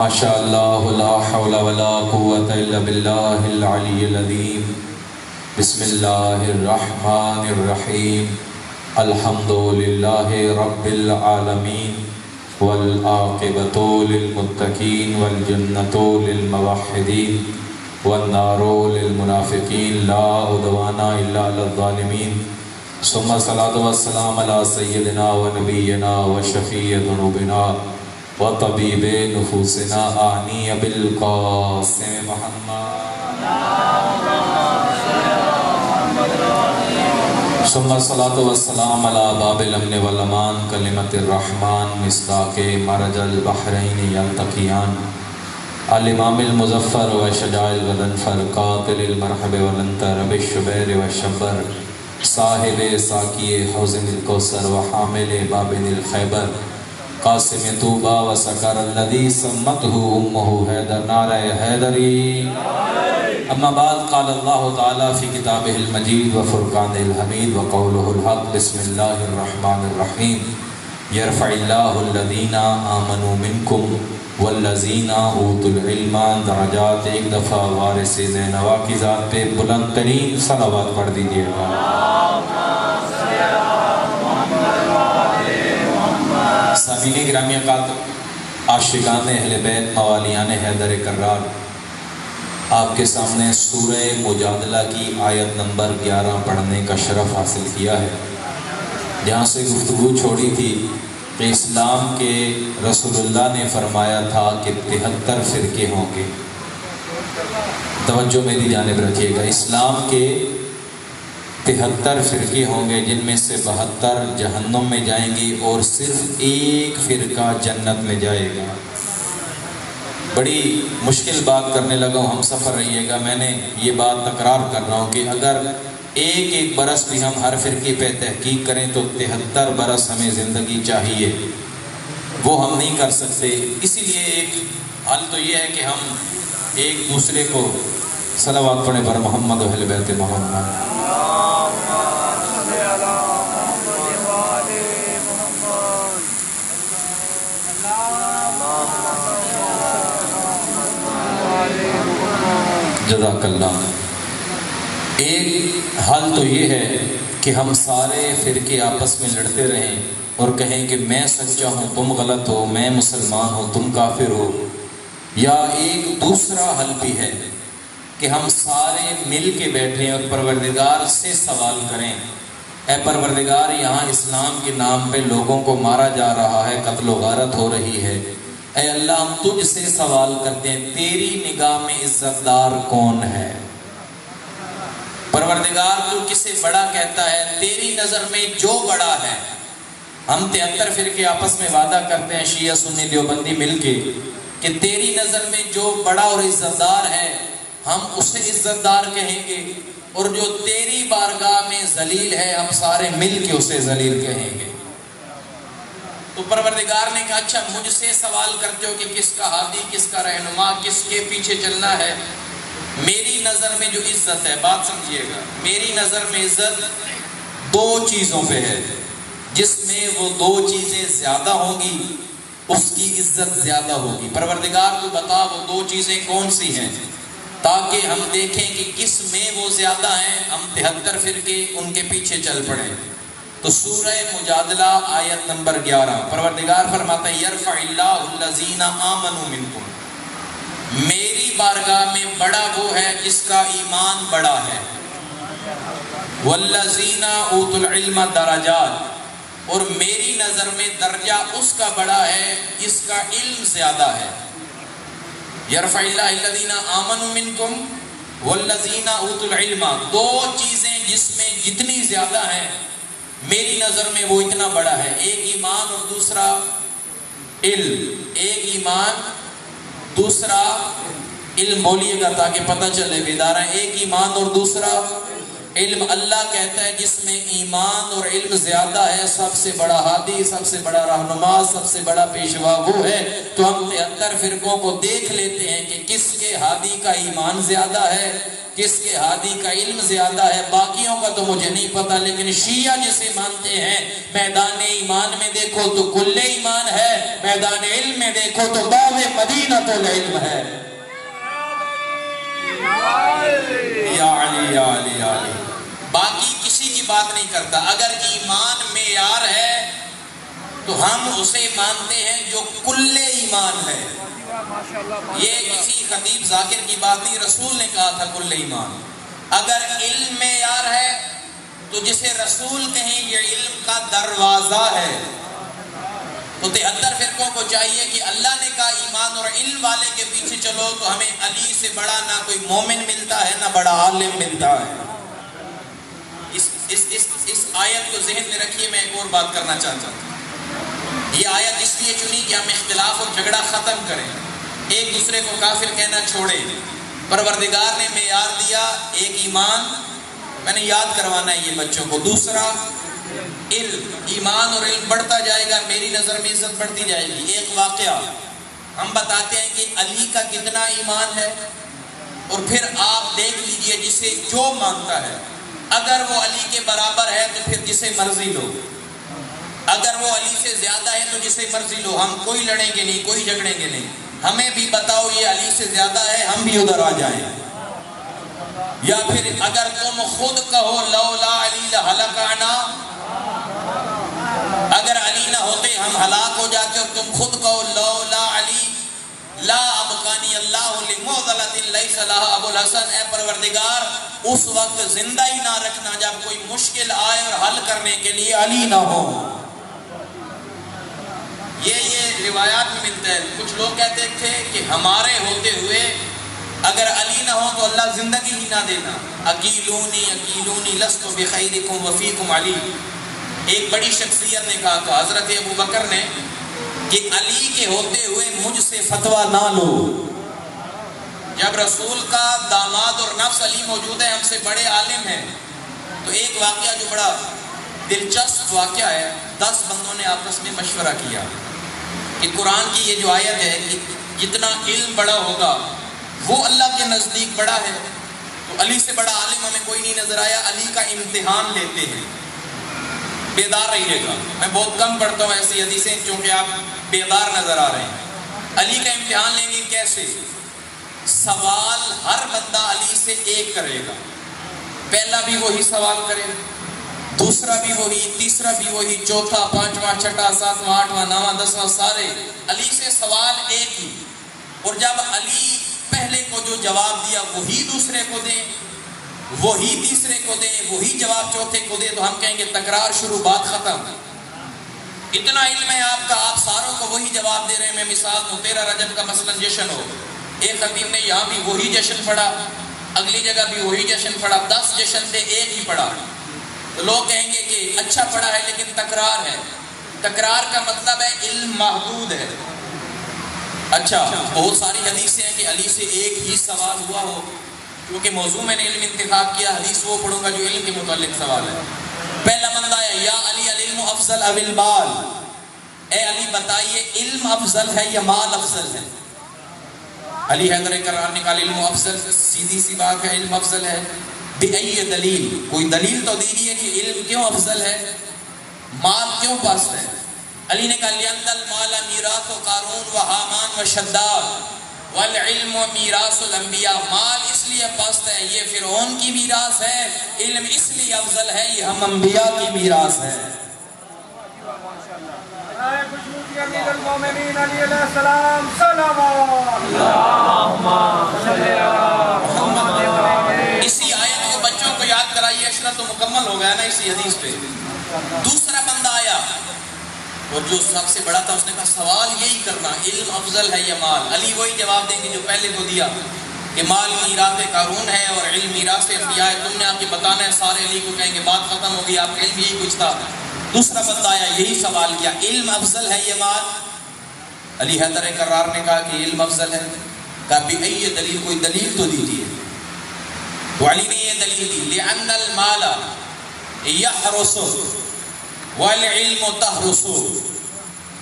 ماشاء اللہ لا حول ولا قوة الا باللہ العلی العظیم۔ بسم اللہ الرحمن الرحیم۔ الحمد للہ رب العالمین والعاقبۃ للمتقین والجنۃ للموحدین والنار للمنافقین لا عدوان الا علی الظالمین۔ ثم الصلاۃ والسلام علی سیدنا و نبینا و شفیع ذنوبنا وطبیب نفوسنا آنی بالقاسم محمد۔ ثم الصلاۃ والسلام علی باب الامن والامان کلمۃ الرحمن مصداق مرج البحرین یلتقیان الامام المظفر و شجاع الغضنفر قاتل المرحب والانتر بالشبیر والشبر صاحب ساقی حوض الکوثر و حامل بابن الخیبر قاسم طوبہ و سکر الذی سمتہ امہ حیدر نعرہ حیدری۔ اما بعد قال اللہ تعالی فی کتابہ المجید و فرقان الحمید و قولہ الحق۔ بسم اللہ الرحمن الرحیم۔ یرفع اللہ الذین آمنوا منکم والذین اوتوا العلم درجات۔ ایک دفعہ وارث زینوا کی ذات پہ بلند ترین صلوات پڑھ دیجیے گا۔ سامعین گرامی اقدس، عاشقان اہل بیت، موالیان حیدر کرار، آپ کے سامنے سورہ مجادلہ کی آیت نمبر 11 پڑھنے کا شرف حاصل کیا ہے، جہاں سے گفتگو چھوڑی تھی کہ اسلام کے رسول اللہ نے فرمایا تھا کہ 73 فرقے ہوں گے۔ توجہ میری جانب رکھیے گا، اسلام کے 73 فرقے ہوں گے، جن میں سے 72 جہنم میں جائیں گے اور صرف ایک فرقہ جنت میں جائے گا۔ بڑی مشکل بات کرنے لگا ہوں، ہم سفر رہیے گا۔ میں نے یہ بات تکرار کر رہا ہوں کہ اگر ایک ایک برس بھی ہم ہر فرقے پہ تحقیق کریں تو 73 برس ہمیں زندگی چاہیے، وہ ہم نہیں کر سکتے۔ اسی لیے ایک حل تو یہ ہے کہ ہم ایک دوسرے کو صلوات پڑھیں پر محمد و اہل بیت محمد۔ جزاک اللہ۔ ایک حل تو یہ ہے کہ ہم سارے فرقے آپس میں لڑتے رہیں اور کہیں کہ میں سچا ہوں تم غلط ہو، میں مسلمان ہوں تم کافر ہو۔ یا ایک دوسرا حل بھی ہے کہ ہم سارے مل کے بیٹھیں اور پروردگار سے سوال کریں، اے پروردگار یہاں اسلام کے نام پہ لوگوں کو مارا جا رہا ہے، قتل و غارت ہو رہی ہے، اے اللہ ہم تجھ سے سوال کرتے ہیں تیری نگاہ میں عزت دار کون ہے؟ پروردگار تو کسے بڑا کہتا ہے؟ تیری نظر میں جو بڑا ہے۔ ہم 73 فرقے آپس میں وعدہ کرتے ہیں، شیعہ سنی دیوبندی مل کے، کہ تیری نظر میں جو بڑا اور عزت دار ہے ہم اسے عزت دار کہیں گے، اور جو تیری بارگاہ میں ذلیل ہے ہم سارے مل کے اسے ذلیل کہیں گے۔ تو پروردگار نے کہا اچھا مجھ سے سوال کرتے ہو کہ کس کا ہادی، کس کا رہنما، کس کے پیچھے چلنا ہے؟ میری نظر میں جو عزت ہے، بات سمجھیے گا، میری نظر میں عزت 2 چیزوں پہ ہے، جس میں وہ 2 چیزیں زیادہ ہوں گی اس کی عزت زیادہ ہوگی۔ پروردگار تو بتا وہ 2 چیزیں کون سی ہیں تاکہ ہم دیکھیں کہ کس میں وہ زیادہ ہیں، ہم 73 فرقے ان کے پیچھے چل پڑیں۔ تو سورہ مجادلہ آیت نمبر 11، پروردگار فرماتا ہے یرفع اللہ الذین آمنوا منکم، میری بارگاہ میں بڑا وہ ہے جس کا ایمان بڑا ہے، والذین اوتوا العلم درجات، اور میری نظر میں درجہ اس کا بڑا ہے جس کا علم زیادہ ہے۔ یرفع اللہ الذین آمنوا منکم والذین اوتوا العلم، 2 چیزیں جس میں جتنی زیادہ ہیں میری نظر میں وہ اتنا بڑا ہے، ایک ایمان اور دوسرا علم، ایک ایمان دوسرا علم، بولیے گا تاکہ پتہ چلے بیدار ہیں، ایک ایمان اور دوسرا علم اللہ کہتا ہے جس میں ایمان اور علم زیادہ ہے سب سے بڑا ہادی، سب سے بڑا رہنما، سب سے بڑا پیشوا وہ ہے۔ تو ہم 73 فرقوں کو دیکھ لیتے ہیں کہ کس کے ہادی کا ایمان زیادہ ہے، کس کے ہادی کا علم زیادہ ہے، باقیوں کا تو مجھے نہیں پتا، لیکن شیعہ جسے مانتے ہیں میدان ایمان میں دیکھو تو کل ایمان ہے، میدان علم میں دیکھو تو باب مدینۃ العلم ہے۔ یا علی یا علی یا علی، باقی کسی کی بات نہیں کرتا۔ اگر ایمان معیار ہے تو ہم اسے مانتے ہیں جو کل ایمان ہے۔ یہ کسی خطیب ذاکر کی بات نہیں، رسول نے کہا تھا کل ایمان۔ اگر علم معیار ہے تو جسے رسول کہیں یہ علم کا دروازہ ہے۔ تو 73 فرقوں کو چاہیے کہ اللہ نے کہا ایمان اور علم والے کے پیچھے چلو، تو ہمیں علی سے بڑا نہ کوئی مومن ملتا ہے نہ بڑا عالم ملتا ہے۔ اس آیت کو ذہن میں رکھیے۔ میں ایک اور بات کرنا چاہتا ہوں۔ یہ آیت اس لیے چنی کہ ہم اختلاف اور جھگڑا ختم کریں، ایک دوسرے کو کافر کہنا چھوڑیں۔ پروردگار نے معیار دیا ایک ایمان، میں نے یاد کروانا ہے یہ بچوں کو۔ دوسرا علم، ایمان اور علم بڑھتا جائے گا، میری نظر میں عزت بڑھتی جائے گی۔ ایک واقعہ ہم بتاتے ہیں کہ علی کا کتنا ایمان ہے، اور پھر آپ دیکھ لیجئے جسے جو مانتا ہے، اگر وہ علی کے برابر ہے تو پھر جسے مرضی لو، اگر وہ علی سے زیادہ ہے تو جسے مرضی لو، ہم کوئی لڑیں گے نہیں، کوئی جھگڑیں گے نہیں۔ ہمیں بھی بتاؤ یہ علی سے زیادہ ہے، ہم بھی ادھر آ جائیں۔ یا پھر اگر تم خود کہو لولا علی لہلکنا، اگر علی نہ ہوتے ہم ہلاک ہو جاتے، اور تم خود کہو لولا علی لا ابقانی اللہ لمعضلۃ لیس لها ابو الحسن، اے پروردگار اس وقت زندہ ہی نہ رکھنا جب کوئی مشکل آئے اور حل کرنے کے لیے علی نہ ہو۔ یہ روایات میں ملتا ہے۔ کچھ لوگ کہتے تھے کہ ہمارے ہوتے ہوئے اگر علی نہ ہو تو اللہ زندگی ہی نہ دینا۔ اکیلونی اکیلونی لست بخیرکم وفیکم علی، ایک بڑی شخصیت نے کہا تھا حضرت ابو بکر نے کہ علی کے ہوتے ہوئے مجھ سے فتویٰ نہ لو۔ جب رسول کا داماد اور نفس علی موجود ہے، ہم سے بڑے عالم ہیں۔ تو ایک واقعہ جو بڑا دلچسپ واقعہ ہے، 10 بندوں نے آپس میں مشورہ کیا کہ قرآن کی یہ جو آیت ہے کہ جتنا علم بڑا ہوگا وہ اللہ کے نزدیک بڑا ہے، تو علی سے بڑا عالم ہمیں کوئی نہیں نظر آیا، علی کا امتحان لیتے ہیں۔ بیدار رہیے گا، میں بہت کم پڑھتا ہوں ایسی حدیثیں چونکہ آپ بیدار نظر آ رہے ہیں۔ علی کا امتحان لیں گے کیسے؟ سوال ہر بندہ علی سے ایک کرے گا، پہلا بھی وہی سوال کرے گا، دوسرا بھی وہی، تیسرا بھی وہی، چوتھا، پانچواں، چھٹا، ساتواں، آٹھواں، نواں، 10واں، سارے علی سے سوال ایک ہی۔ اور جب علی پہلے کو جو جواب دیا وہی دوسرے کو دیں، وہی تیسرے کو دیں، وہی جواب چوتھے کو دیں، تو ہم کہیں گے تکرار شروع، بات ختم۔ اتنا علم ہے آپ کا، آپ ساروں کو وہی جواب دے رہے ہیں۔ میں مثال دوں، 13 رجب کا مثلا جشن ہو، ایک خطیب نے یہاں بھی وہی جشن پڑھا، اگلی جگہ بھی وہی جشن پڑھا، 10 جشن تھے ایک ہی پڑھا، تو لوگ کہیں گے کہ اچھا پڑھا ہے لیکن تکرار ہے۔ تکرار کا مطلب ہے علم محدود ہے۔ اچھا، بہت ساری حدیثیں ہیں کہ علی سے ایک ہی سوال ہوا ہو، کیونکہ موضوع میں نے علم انتخاب کیا، حدیث وہ پڑھوں گا جو علم کے متعلق سوال ہے۔ پہلا بندہ ہے یا علی العلم افضل ام المال، اے علی بتائیے علم افضل ہے یا مال افضل ہے؟ علی حیدر کرار نے کہا علم افضل، سیدھی سی بات ہے، علم افضل ہے۔ بأی دلیل، کوئی دلیل تو دیجیے کہ علم کیوں افضل ہے، مال کیوں پست ہے؟ علی نے کہا لأن المال میراث قارون و حامان و شداد والعلم میراث الانبیاء، مال اس لیے پست ہے، یہ فرعون کی میراث ہے، علم اس لیے افضل ہے، یہ ہم انبیاء کی میراث ہے۔ اسی آیت کو بچوں کو یاد کرائیے، عشرہ تو مکمل ہو گیا نا اسی حدیث پہ۔ دوسرا بندہ آیا اور جو سب سے بڑا تھا، اس نے کہا سوال یہی کرنا علم افضل ہے یا مال؟ علی وہی جواب دیں گے جو پہلے کو دیا کہ مال میراث قارون ہے اور علم میراث انبیاء ہے، تم نے آ کے بتانا ہے، سارے علی کو کہیں گے بات ختم ہو گئی، آپ کا علم یہی کچھ تھا۔ دوسرا بندہ آیا، یہی سوال کیا علم افضل ہے یا مال؟ علی حیدر کرار نے کہا کہ علم افضل ہے۔ کہا بأی دلیل، کوئی دلیل تو دیجیے۔ تو علی نے یہ دلیل دی لِأَنَّ الْمَالَ يَحْرُسُ وَالْعِلْمُ تَحْرُسُ،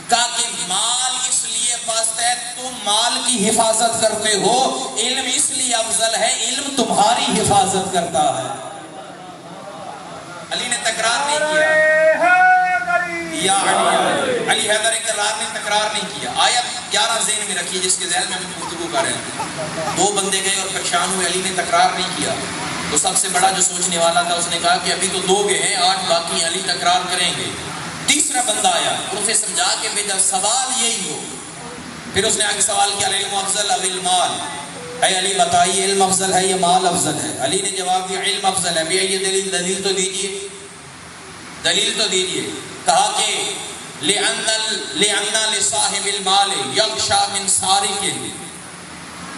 کہا کہ مال اس لیے پست ہے، تم مال کی حفاظت کرتے ہو، علم اس لیے افضل ہے، علم تمہاری حفاظت کرتا ہے۔ علی نے تکرار نہیں کیا، یا علی حیدر کرار نے تکرار نہیں کیا۔ آیت 11 ذہن میں رکھیے جس کے ذہن میں ہم گفتگو کر رہے ہیں۔ 2 بندے گئے اور پریشان ہوئے، علی نے تکرار نہیں کیا۔ تو سب سے بڑا جو سوچنے والا تھا اس نے کہا کہ ابھی تو 2 گئے ہیں، 8 باقی، علی تکرار کریں گے۔ تیسرا بندہ آیا، اسے سمجھا کے بھیجا سوال یہی ہو۔ پھر اس نے آگے سوال کیا العلم افضل ام المال، اے علی بتائیے علم افضل ہے یا مال افضل ہے؟ علی نے جواب دیا علم افضل ہے۔ بھی یہ دلیل تو دیجئے، دلیل تو دیجئے۔ کہا کہ لِأَنَّ لِصَاحِبِ الْمَالِ يَخْشَى مِنْ سَارِقٍ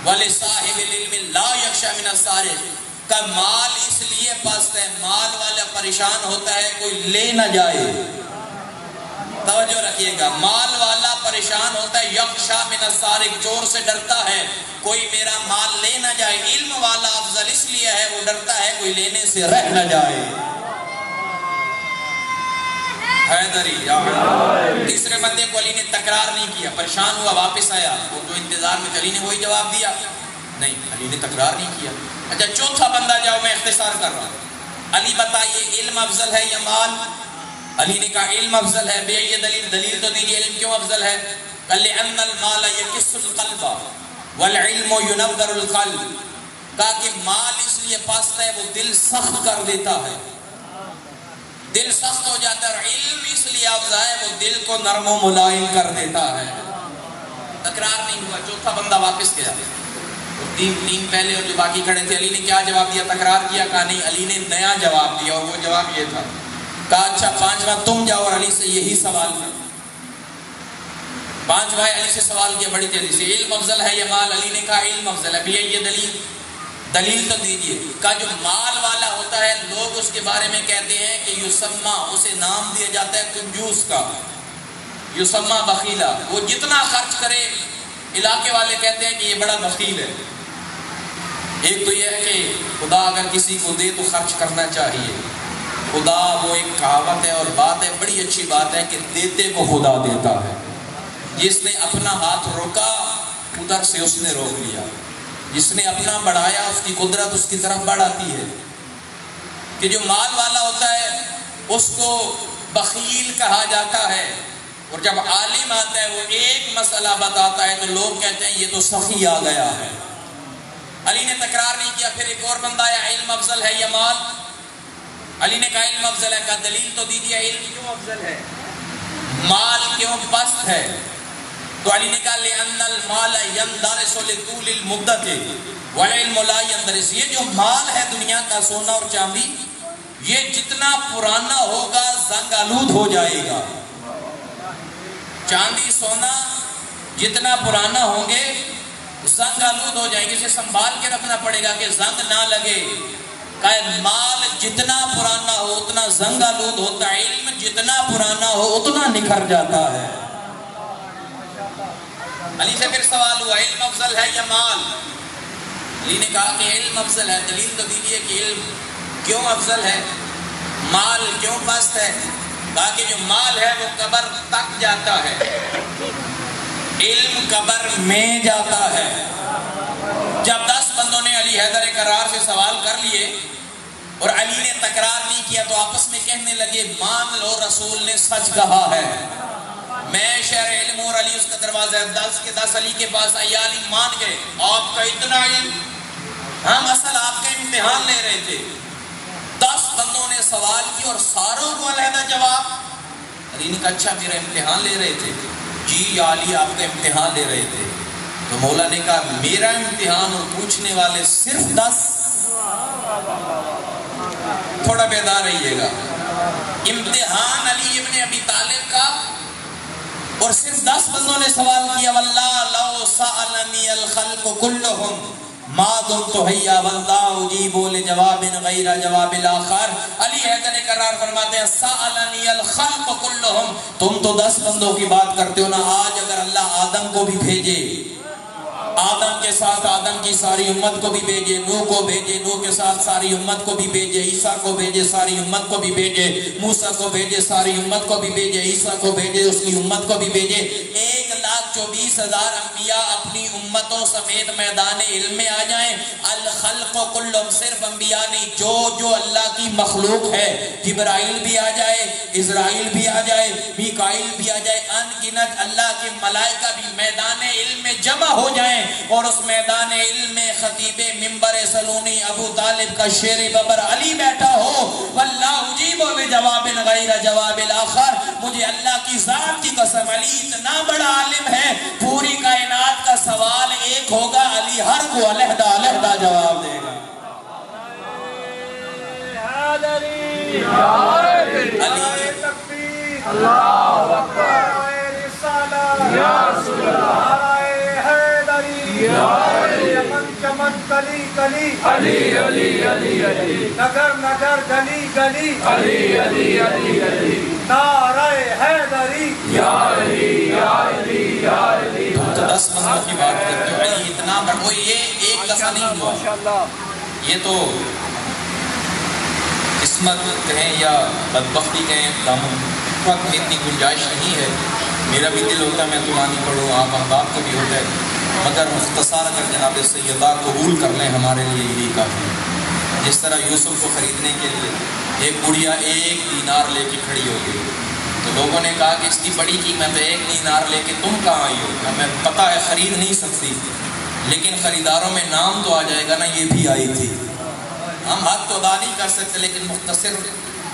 وَلِصَاحِبِ الْعِلْمِ لَا يَخْشَى مِنَ السَّارِقِ، کہ مال اس لیے پست ہے، مال والا پریشان ہوتا ہے کوئی لے نہ جائے۔ توجہ رکھیے گا، مال والا پریشان ہوتا ہے، یخشا من السارق، چور سے ڈرتا ہے کوئی میرا مال لے نہ جائے۔ علم والا افضل اس لیے ہے، وہ ڈرتا ہے کوئی لینے سے رہ نہ جائے۔ حیدری یا تیسرے بندے کو علی نے تکرار نہیں کیا، پریشان ہوا، واپس آیا، وہ جو انتظار میں علی نے وہی جواب دیا، نہیں علی نے تکرار نہیں کیا۔ اچھا چوتھا بندہ جاؤ، میں اختصار کر رہا ہوں، علی بتائیے علم افضل ہے یا مال؟ علی نے کہا علم افضل ہے۔ بے یہ دلیل تو دیجیے، علم کیوں افضل ہے؟ لِأَنَّ الْمَالَ يَكِسُّ الْقَلْبَ وَالْعِلْمُ يُنَوِّرُ الْقَلْبَ، کہا کہ مال اس لیے پست ہے، وہ دل سخت کر دیتا ہے، دل سخت ہو جاتا ہے، اور علم اس لیے افضل ہے، وہ دل کو نرم و ملائم کر دیتا ہے۔ تکرار نہیں ہوا، چوتھا بندہ واپس گیا۔ تین پہلے اور جو باقی کھڑے تھے، علی نے کیا جواب دیا؟ تکرار کیا؟ کہا نہیں، علی نے نیا جواب دیا، اور وہ جواب یہ تھا، کہا اچھا 5واں تم جاؤ اور علی سے یہی سوال کر۔ 5 بھائی علی سے سوال کیا بڑی تیزی سے، علم افضل ہے یا مال؟ علی نے کہا علم افضل ہے۔ بھیا یہ دلیل تو دیجئے۔ کہا جو مال والا ہوتا ہے لوگ اس کے بارے میں کہتے ہیں کہ یسمہ، اسے نام دیا جاتا ہے کنجوس کا، یسمہ بخیلا، وہ جتنا خرچ کرے علاقے والے کہتے ہیں کہ یہ بڑا بخیل ہے۔ ایک تو یہ ہے کہ خدا اگر کسی کو دے تو خرچ کرنا چاہیے، خدا وہ ایک کہاوت ہے اور بات ہے، بڑی اچھی بات ہے کہ دیتے کو خدا دیتا ہے۔ جس نے اپنا ہاتھ روکا ادھر سے اس نے روک لیا، جس نے اپنا بڑھایا اس کی قدرت اس کی طرف بڑھاتی ہے۔ کہ جو مال والا ہوتا ہے اس کو بخیل کہا جاتا ہے، اور جب عالم آتا ہے وہ ایک مسئلہ بتاتا ہے تو لوگ کہتے ہیں یہ تو سخی آ گیا ہے۔ علی نے تکرار نہیں کیا۔ پھر ایک اور بندہ آیا، علم افضل ہے یا مال؟ علی نے کہا علم افضل ہے۔ کہا دلیل تو دیجیے، علم کیوں افضل ہے، مال کیوں پست ہے؟ تو علی نے کہا لِأَنَّ الْمَالَ يَنْدَرِسُ لِطُولِ الْمُدَّةِ وَالْعِلْمُ لَا يَنْدَرِسُ، یہ جو مال ہے دنیا کا سونا اور چاندی، یہ جتنا پرانا ہوگا زنگ آلود ہو جائے گا۔ چاندی سونا جتنا پرانا ہوں گے زنگ آلود ہو جائیں گے، اسے سنبھال کے رکھنا پڑے گا کہ زنگ نہ لگے۔ کہ مال جتنا پرانا ہو اتنا زنگ آلود ہوتا ہے، علم جتنا پرانا ہو اتنا نکھر جاتا ہے۔ علی سے پھر سوال ہوا علم افضل ہے یا مال؟ علی نے کہا کہ علم افضل ہے۔ دلیل تو دیجیے کہ علم کیوں افضل ہے، مال کیوں پست ہے؟ کہا کہ جو مال ہے وہ قبر تک جاتا ہے، علم قبر میں جاتا ہے۔ جب 10 بندوں نے علی حیدر کرار سے سوال کر لیے اور علی نے تکرار نہیں کیا تو آپس میں کہنے لگے مان لو رسول نے سچ کہا ہے، میں شہر علم اور علی اس کا دروازہ ہے۔ 10 کے 10 علی کے پاس آئی، علی مان گئے آپ کا اتنا علم، ہم اصل آپ کا امتحان لے رہے تھے۔ 10 بندوں نے سوال کی اور ساروں کو علیحدہ جواب۔ علی نے کہا اچھا میرا امتحان لے رہے تھے؟ جی یا علی آپ کا امتحان لے رہے تھے۔ تو مولا نے کہا میرا امتحان اور پوچھنے والے صرف 10، تھوڑا بیدار رہیے گا۔ امتحان علی ابن ابی طالب کا اور صرف 10 بندوں نے سوال کیا، واللہ لو سألنی الخلق کلہم ما دمت حیا واللہ اجیب لجواب غیر جواب الاخر۔ علی حیدر کرار فرماتے ہیں سألنی الخلق کلہم، تم تو 10 بندوں کی بات کرتے ہو نا، آج اگر اللہ آدم کو بھی بھیجے، آدم کے کے ساتھ آدم کی ساری امت کو بھی بھیجے، نوح کو بھیجے، نوح کے ساتھ ساری امت کو بھی بھیجے، عیسیٰ کو بھیجے، ساری امت کو بھی بھیجے، موسیٰ کو بھیجے، ساری امت کو بھی بھیجے، عیسیٰ کو بھیجے، اس کی امت کو بھی بھیجے۔ 1,24,000 انبیاء اپنی امتوں سمیت میدان علم میں آ جائیں۔ الخلق کلہم، صرف انبیاء نہیں، جو اللہ کی مخلوق ہے، جبرائیل بھی آ جائے، اسرائیل بھی آ جائے، میکائیل بھی آ جائے، ان گنت اللہ کے ملائکہ بھی میدان علم میں جمع ہو جائیں، اور اس میدان علم میں خطیب منبر سلونی ابو طالب کا شیر ببر علی بیٹھا ہو، واللہ اجیب بجواب غیر جواب الآخر، مجھے اللہ کی ذات کی قسم علی اتنا بڑا عالم ہے، پوری کائنات کا سوال ایک ہوگا، علی ہر کو علیحدہ علیحدہ جواب دے گا۔ علی اللہ اکبر، یا رسول اللہ، چمن چمن کلی کلی، علی علی علی علی، نگر نگر گلی گلی، علی علی علی علی، نعرہ حیدری، یا علی یا علی یا علی۔ تم تو 10 منظر کی بات کرتے ہو، علی اتنا بڑا، وہ یہ ایک دفعہ نہیں ہوا، یہ تو قسمت کہیں یا بدبختی کہیں، دامن وقت میں اتنی گنجائش نہیں ہے۔ میرا بھی دل ہوتا ہے میں قرآن پڑھوں، آپ احباب کو بھی ہوتا ہے، مگر مختصر اگر جناب سیدہ قبول کر لیں ہمارے لیے یہی کافی ہے۔ جس طرح یوسف کو خریدنے کے لیے ایک بڑھیا 1 دینار لے کے کھڑی ہو گئی، تو لوگوں نے کہا کہ اس کی بڑی قیمت ہے، 1 دینار لے کے تم کہاں آئی ہو؟ ہمیں پتہ ہے خرید نہیں سکتی، لیکن خریداروں میں نام تو آ جائے گا نا، یہ بھی آئی تھی۔ ہم حق تو ادا نہیں کر سکتے، لیکن مختصر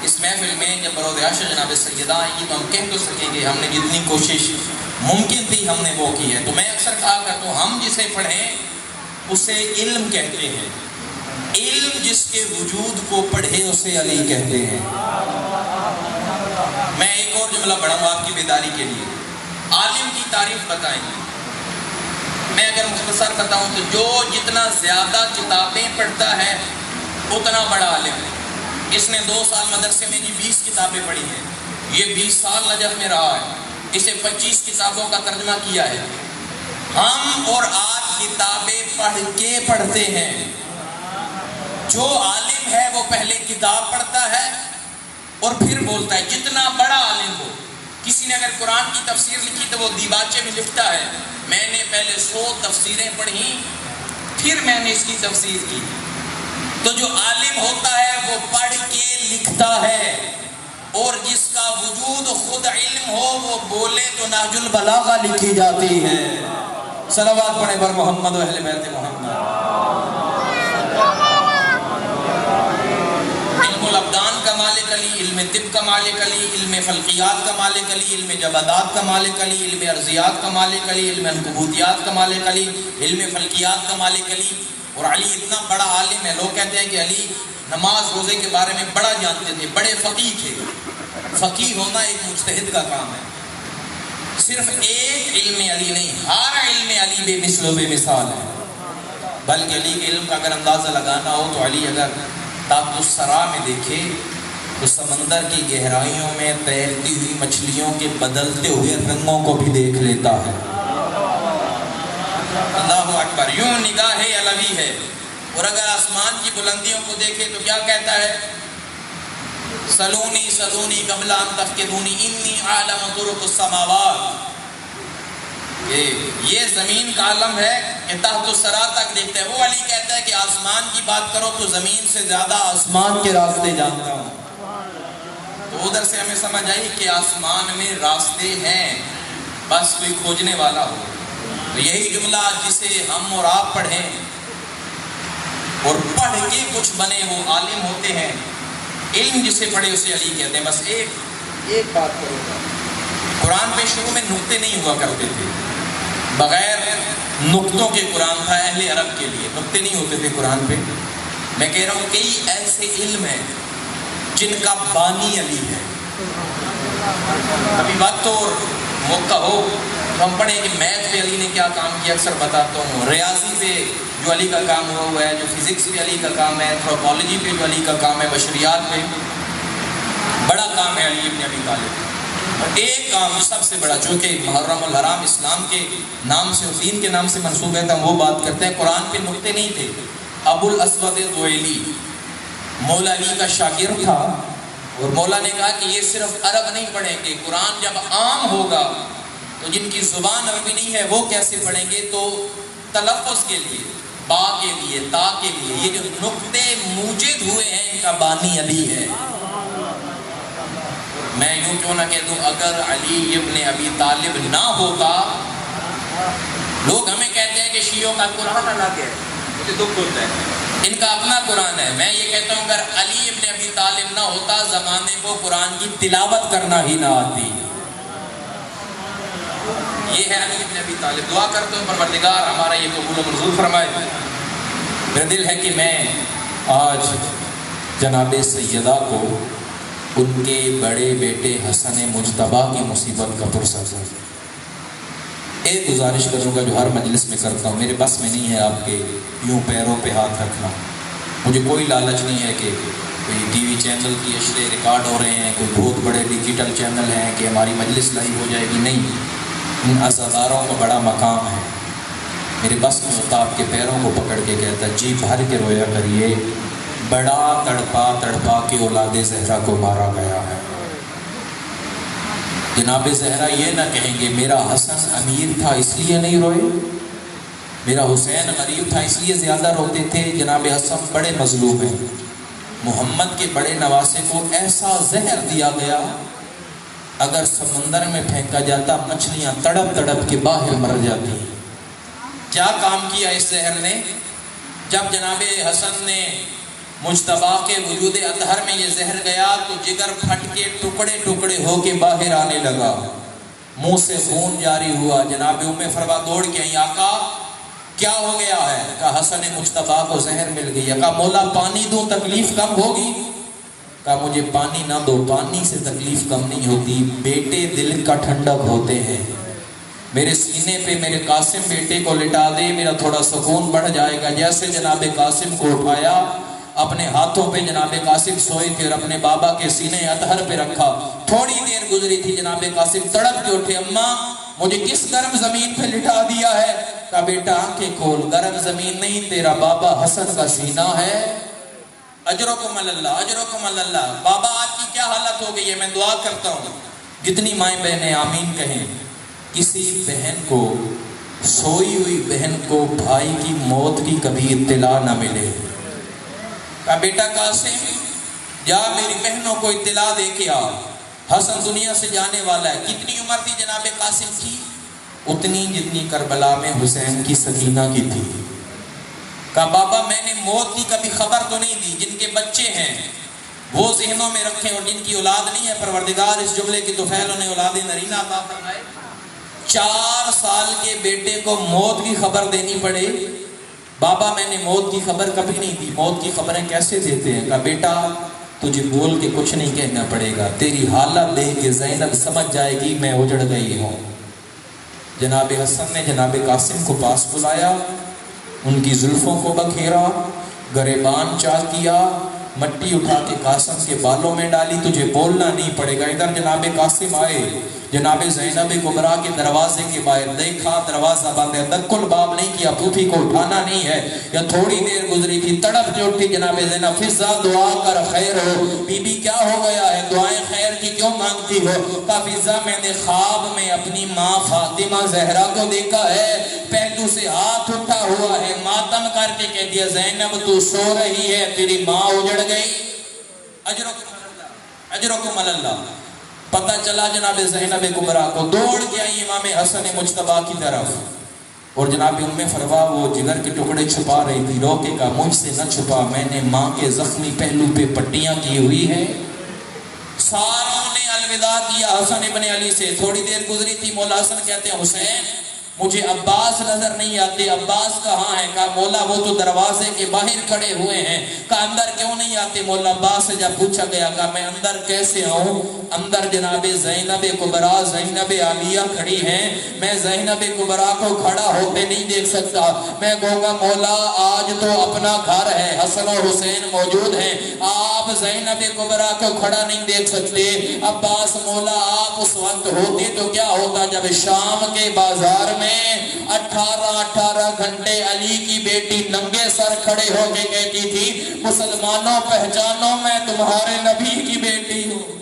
اس محفل میں جب برود عاشر جناب سیدہ آئی تو ہم کہہ تو سکیں گے ہم نے جتنی کوشش ممکن تھی ہم نے وہ کی ہے۔ تو میں اکثر کہا کرتا ہوں ہم جسے پڑھیں اسے علم کہتے ہیں، علم جس کے وجود کو پڑھے اسے علی کہتے ہیں۔ میں ایک اور جملہ پڑھوں گا آپ کی بیداری کے لیے، عالم کی تعریف بتائیں گے۔ میں اگر مختصر بتاؤں تو جو جتنا زیادہ کتابیں پڑھتا ہے اتنا بڑا عالم ہے۔ اس نے 2 سال مدرسے میں 20 کتابیں پڑھی ہیں، یہ 20 سال نجف میں رہا ہے، اسے 25 کتابوں کا ترجمہ کیا ہے۔ ہم اور آپ کتابیں پڑھ کے پڑھتے ہیں، جو عالم ہے وہ پہلے کتاب پڑھتا ہے اور پھر بولتا ہے، جتنا بڑا عالم ہو۔ کسی نے اگر قرآن کی تفسیر لکھی تو وہ دیباچے میں لکھتا ہے میں نے پہلے 100 تفسیریں پڑھی پھر میں نے اس کی تفسیر کی۔ تو جو عالم ہوتا ہے وہ پڑھ کے لکھتا ہے، اور جس کا وجود خود علم ہو وہ بولے تو نہج البلاغہ لکھی جاتی ہے۔ صلوات پڑھیں بر محمد و اہل بیت محمد۔ علم الابدان کا مالک علی، علم طب کا مالک علی، علم فلقیات کا مالک علی، علم جبادات کا مالک علی، علم ارضیات کا مالک علی، علم انکبوتیات کا مالک علی، علم فلقیات کا مالک علی۔ اور علی اتنا بڑا عالم ہے، لوگ کہتے ہیں کہ علی نماز روزے کے بارے میں بڑا جانتے تھے، بڑے فقیہ تھے۔ فقیہ ہونا ایک مجتہد کا کام ہے، صرف ایک علم علی نہیں، ہر علم علی بے مثل و بے مثال ہے۔ بلکہ علی کے علم کا اگر اندازہ لگانا ہو تو علی اگر تحت الثری میں دیکھے تو سمندر کی گہرائیوں میں تیرتی ہوئی مچھلیوں کے بدلتے ہوئے رنگوں کو بھی دیکھ لیتا ہے۔ اللہ اکبر، یوں نگاہ علوی ہے۔ اور اگر آسمان کی بلندیوں کو دیکھے تو کیا کہتا ہے؟ سلونی سلونی قبل ان تفقدونی انی عالم طرق السماوات۔ یہ زمین کا عالم ہے کہ تحت الثری تک دیکھتا ہے۔ وہ علی کہتا ہے کہ آسمان کی بات کرو تو زمین سے زیادہ آسمان کے راستے جانتا ہوں۔ تو ادھر سے ہمیں سمجھ آئی کہ آسمان میں راستے ہیں، بس کوئی کھوجنے والا ہو۔ تو یہی جملہ جسے ہم اور آپ پڑھیں اور پڑھ کے کچھ بنے وہ عالم ہوتے ہیں۔ علم جسے پڑھے اسے علی کہتے ہیں۔ بس ایک بات کروں گا، قرآن پہ شروع میں نقطے نہیں ہوا کرتے تھے، بغیر نقطوں کے قرآن تھا اہل عرب کے لیے، نقطے نہیں ہوتے تھے قرآن پہ۔ میں کہہ رہا ہوں کئی ایسے علم ہیں جن کا بانی علی ہے۔ ابھی وقت اور موقع ہو تو ہم پڑھیں کہ میتھ پہ علی نے کیا کام کیا، اکثر بتاتا ہوں۔ ریاضی پہ جو علی کا کام ہوا ہے، جو فزکس پہ علی کا کام ہے، اینتھروپولوجی پہ جو علی کا کام ہے، بشریات پہ بڑا کام ہے علی ابن ابی طالب۔ اور ایک کام سب سے بڑا، چونکہ محرم الحرام اسلام کے نام سے اور دین کے نام سے منسوب ہے، تو ہم وہ بات کرتے ہیں، قرآن کے نقطے نہیں تھے۔ ابو الاسود دوئلی مولا علی کا شاگرد تھا، اور مولا نے کہا کہ یہ صرف عرب نہیں پڑھیں گے، قرآن جب عام ہوگا تو جن کی زبان عربی نہیں ہے وہ کیسے پڑھیں گے؟ تو تلفظ کے لیے، با کے لیے، تا کے لیے، یہ جو نقطے موجد ہوئے ہیں ان کا بانی علی ہے۔ میں یوں کیوں نہ کہہ دوں، اگر علی ابن ابی طالب نہ ہوتا، لوگ ہمیں کہتے ہیں کہ شیعوں کا قرآن الگ ہے، مجھے دکھ ہوتا ہے، ان کا اپنا قرآن ہے۔ میں یہ کہتا ہوں اگر علی ابن ابی طالب نہ ہوتا، زمانے کو قرآن کی تلاوت کرنا ہی نہ آتی۔ یہ ہے علی ابن ابی طالب۔ دعا کرتے ہوں پروردگار ہمارا یہ قبول و منظور فرمائے۔ میرا دل ہے کہ میں آج جناب سیدہ کو ان کے بڑے بیٹے حسن مجتبیٰ کی مصیبت کا پرسر ایک گزارش کروں گا جو ہر مجلس میں کرتا ہوں، میرے بس میں نہیں ہے آپ کے یوں پیروں پہ ہاتھ رکھنا، مجھے کوئی لالچ نہیں ہے کہ کوئی ٹی وی چینل کی اشرے ریکارڈ ہو رہے ہیں، کوئی بہت بڑے ڈیجیٹل چینل ہیں کہ ہماری مجلس لائیو ہو جائے گی، نہیں، ان عزاداروں کا بڑا مقام ہے۔ میرے بس میں ہوتا آپ کے پیروں کو پکڑ کے کہتا جی بھر کے رویا کریے، بڑا تڑپا تڑپا کے اولاد زہرا کو مارا گیا ہے۔ جناب زہرا یہ نہ کہیں گے میرا حسن امیر تھا اس لیے نہیں روئے، میرا حسین غریب تھا اس لیے زیادہ روتے تھے۔ جناب حسن بڑے مظلوم ہیں، محمد کے بڑے نواسے کو ایسا زہر دیا گیا، اگر سمندر میں پھینکا جاتا مچھلیاں تڑپ تڑپ کے باہر مر جاتی۔ کیا کام کیا اس زہر نے؟ جب جناب حسن نے مجتبیٰ کے وجود اطہر میں یہ زہر گیا تو جگر پھٹ کے ٹکڑے ٹکڑے ہو کے باہر آنے لگا، منہ سے خون جاری ہوا۔ جناب ام فروا دوڑ کے آئی، آقا کیا ہو گیا ہے؟ کہا حسن مجتبیٰ کو زہر مل گئی۔ کہا مولا پانی دوں تکلیف کم ہوگی؟ کہا مجھے پانی نہ دو، پانی سے تکلیف کم نہیں ہوتی، بیٹے دل کا ٹھنڈک ہوتے ہیں، میرے سینے پہ میرے قاسم بیٹے کو لٹا دے، میرا تھوڑا سکون بڑھ جائے گا۔ جیسے جناب قاسم کو اٹھایا، اپنے ہاتھوں پہ جناب قاسم سوئے تھے اور اپنے بابا کے سینے اطہر پہ رکھا، تھوڑی دیر گزری تھی، جناب قاسم تڑپ کے اٹھے، اماں مجھے کس گرم زمین پہ لٹا دیا ہے؟ کہا بیٹا آنکھیں کھول، گرم زمین نہیں، تیرا بابا حسن کا سینہ ہے۔ اجرکم اللہ، اجرکم اللہ۔ بابا آج کی کیا حالت ہو گئی ہے؟ میں دعا کرتا ہوں جتنی مائیں بہنیں آمین کہیں، کسی بہن کو، سوئی ہوئی بہن کو بھائی کی موت کی کبھی اطلاع نہ ملے۔ کہا بیٹا قاسم جا میری بہنوں کو اطلاع دے کے آ، حسن دنیا سے جانے والا ہے۔ کتنی عمر تھی جناب قاسم کی؟ اتنی جتنی کربلا میں حسین کی سکینہ کی تھی۔ کہا بابا میں نے موت کی کبھی خبر تو نہیں دی، جن کے بچے ہیں وہ ذہنوں میں رکھیں، اور جن کی اولاد نہیں ہے پروردگار اس جملے کی توفیل انہیں اولاد نرینہ عطا فرمائے۔ 4 سال کے بیٹے کو موت کی خبر دینی پڑے، بابا میں نے موت کی خبر کبھی نہیں دی، موت کی خبریں کیسے دیتے ہیں؟ کہا بیٹا تجھے بول کے کچھ نہیں کہنا پڑے گا، تیری حالت دیکھ کے زینب سمجھ جائے گی میں اجڑ گئی ہوں۔ جناب حسن نے جناب قاسم کو پاس بلایا، ان کی زلفوں کو بکھیرا، گریبان چاک کیا، مٹی اٹھا کے قاسم کے بالوں میں ڈالی، تجھے بولنا نہیں پڑے گا۔ ادھر جناب قاسم آئے، جناب زینب کبریٰ کے دروازے کے باہر دیکھا دروازہ بند ہے، دکل باب نہیں کیا، پھوپھی کو اٹھانا نہیں ہے۔ یا تھوڑی دیر گزری تھی، تڑپ کے اٹھی جناب زینب، فضا دعا کر خیر ہو، بی بی کیا ہو گیا ہے، دعائیں خیر کی کیوں مانگتی ہو؟ کہا فضا میں نے خواب میں اپنی ماں فاطمہ زہرا کو دیکھا ہے، پہلو سے ہاتھ اٹھا ہوا ہے، ماتم کر کے کہہ دیا زینب تو سو رہی ہے، تیری ماں اجڑ گئی۔ اجرکم اللہ۔ پتہ چلا جناب زینب کبریٰ کو، دوڑ کے آئی امام حسن مجتبیٰ کی طرف، اور جناب ام فروا وہ جگر کے ٹکڑے چھپا رہی تھی، رو کے کہا مجھ سے نہ چھپا، میں نے ماں کے زخمی پہلو پہ پٹیاں کی ہوئی ہیں۔ ساروں نے الوداع کیا حسن ابن علی سے۔ تھوڑی دیر گزری تھی، مولا حسن کہتے ہیں حسین مجھے عباس نظر نہیں آتے. عباس کہاں ہے؟ کہا مولا وہ تو دروازے کے باہر کھڑے ہوئے ہیں. کہا اندر کیوں نہیں آتے؟ مولا عباس سے جب پوچھا گیا کہا میں اندر کیسے آؤں؟ اندر جناب زینب کبریٰ زینب عالیہ کھڑی ہیں, میں زینب کبریٰ کو کھڑا ہوتے نہیں دیکھ سکتا. میں کہوں گا مولا آج تو اپنا گھر ہے, حسن و حسین موجود ہیں, آپ زینب کبریٰ کو کھڑا نہیں دیکھ سکتے. عباس مولا آپ اس وقت ہوتے تو کیا ہوتا جب شام کے بازار میں 18 گھنٹے علی کی بیٹی ننگے سر کھڑے ہو کے کہتی تھی مسلمانوں پہچانو میں تمہارے نبی کی بیٹی ہوں.